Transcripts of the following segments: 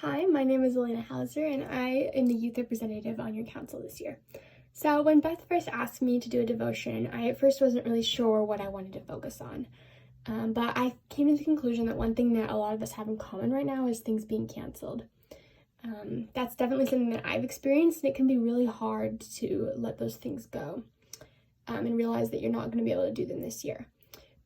Hi, my name is Elena Hauser, and I am the youth representative on your council this year. So when Beth first asked me to do a devotion, I at first wasn't really sure what I wanted to focus on. But I came to the conclusion that one thing that a lot of us have in common right now is things being canceled. That's definitely something that I've experienced, and it can be really hard to let those things go and realize that you're not going to be able to do them this year.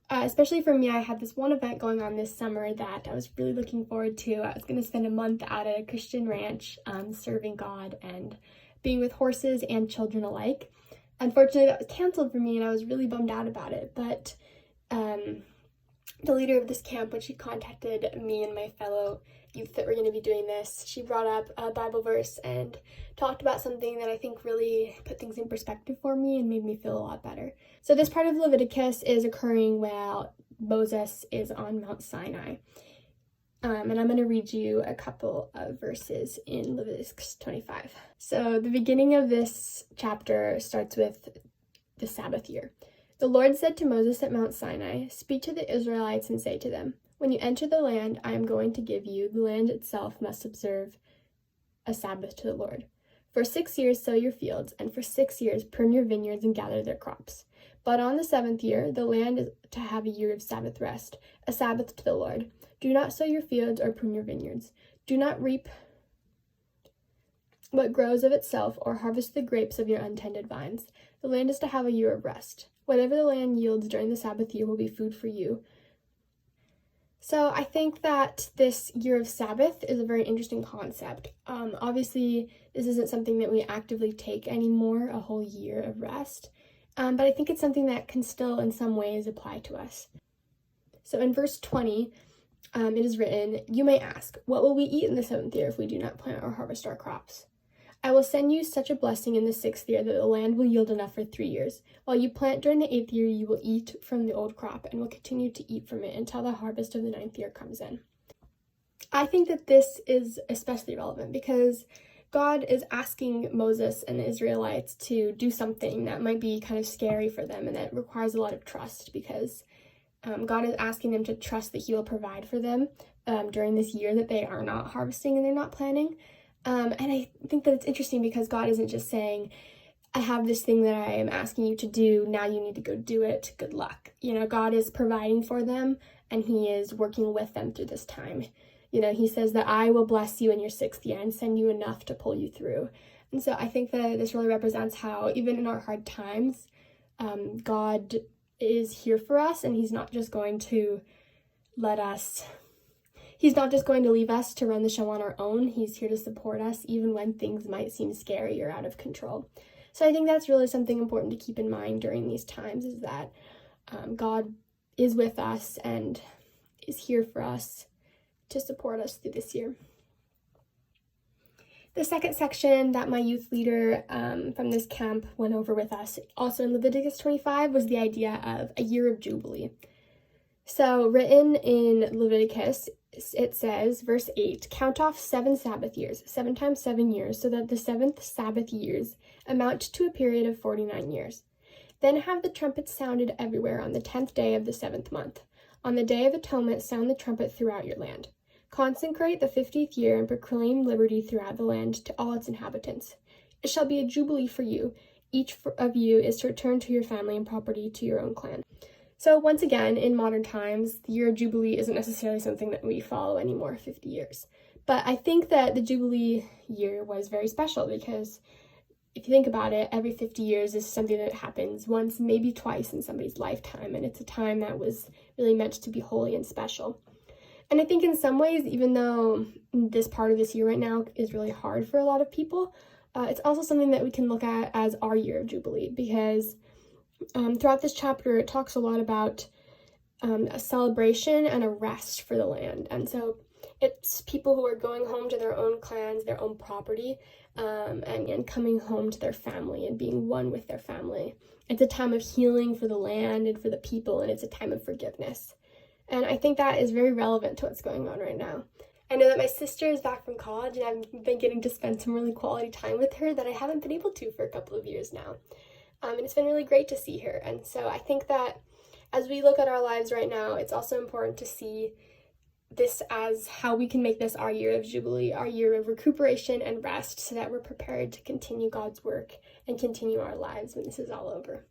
Especially for me, I had this one event going on this summer that I was really looking forward to. I was going to spend a month out at a Christian ranch serving God and being with horses and children alike. Unfortunately, that was canceled for me, and I was really bummed out about it. But the leader of this camp, when she contacted me and my fellow youth that were going to be doing this, she brought up a Bible verse and talked about something that I think really put things in perspective for me and made me feel a lot better. So this part of Leviticus is occurring while Moses is on Mount Sinai. And I'm going to read you a couple of verses in Leviticus 25. So the beginning of this chapter starts with the Sabbath year. The Lord said to Moses at Mount Sinai, "Speak to the Israelites and say to them, when you enter the land I am going to give you, the land itself must observe a Sabbath to the Lord. For 6 years sow your fields, and for 6 years prune your vineyards and gather their crops. But on the 7th year, the land is to have a year of Sabbath rest, a Sabbath to the Lord. Do not sow your fields or prune your vineyards. Do not reap what grows of itself or harvest the grapes of your untended vines. The land is to have a year of rest. Whatever the land yields during the Sabbath year will be food for you." So I think that this year of Sabbath is a very interesting concept. Obviously, this isn't something that we actively take anymore, a whole year of rest. But I think it's something that can still, in some ways, apply to us. So in verse 20, it is written, "You may ask, what will we eat in the 7th year if we do not plant or harvest our crops? I will send you such a blessing in the 6th year that the land will yield enough for 3 years. While you plant during the 8th year, you will eat from the old crop and will continue to eat from it until the harvest of the 9th year comes in." I think that this is especially relevant because God is asking Moses and the Israelites to do something that might be kind of scary for them and that requires a lot of trust because God is asking them to trust that He will provide for them during this year that they are not harvesting and they're not planting. And I think that it's interesting because God isn't just saying, "I have this thing that I am asking you to do, now you need to go do it, good luck." God is providing for them and He is working with them through this time. He says that I will bless you in your 6th year and send you enough to pull you through. And so I think that this really represents how even in our hard times, God is here for us and He's not just going to He's not just going to leave us to run the show on our own. He's here to support us even when things might seem scary or out of control. So I think that's really something important to keep in mind during these times is that God is with us and is here for us to support us through this year. The second section that my youth leader from this camp went over with us, also in Leviticus 25, was the idea of a year of Jubilee. So written in Leviticus, it says, verse 8, "Count off 7 Sabbath years, 7 times 7 years, so that the 7th Sabbath years amount to a period of 49 years. Then have the trumpets sounded everywhere on the 10th day of the 7th month. On the Day of Atonement, sound the trumpet throughout your land. Consecrate the 50th year and proclaim liberty throughout the land to all its inhabitants. It shall be a jubilee for you. Each of you is to return to your family and property to your own clan." So once again, in modern times, the year of Jubilee isn't necessarily something that we follow anymore, 50 years. But I think that the Jubilee year was very special because if you think about it, every 50 years is something that happens once, maybe twice in somebody's lifetime, and it's a time that was really meant to be holy and special. And I think in some ways, even though this part of this year right now is really hard for a lot of people, it's also something that we can look at as our year of Jubilee because throughout this chapter, it talks a lot about a celebration and a rest for the land. And so it's people who are going home to their own clans, their own property, and coming home to their family and being one with their family. It's a time of healing for the land and for the people, and it's a time of forgiveness. And I think that is very relevant to what's going on right now. I know that my sister is back from college, and I've been getting to spend some really quality time with her that I haven't been able to for a couple of years now. And it's been really great to see her. And so I think that as we look at our lives right now, it's also important to see this as how we can make this our year of Jubilee, our year of recuperation and rest, so that we're prepared to continue God's work and continue our lives when this is all over.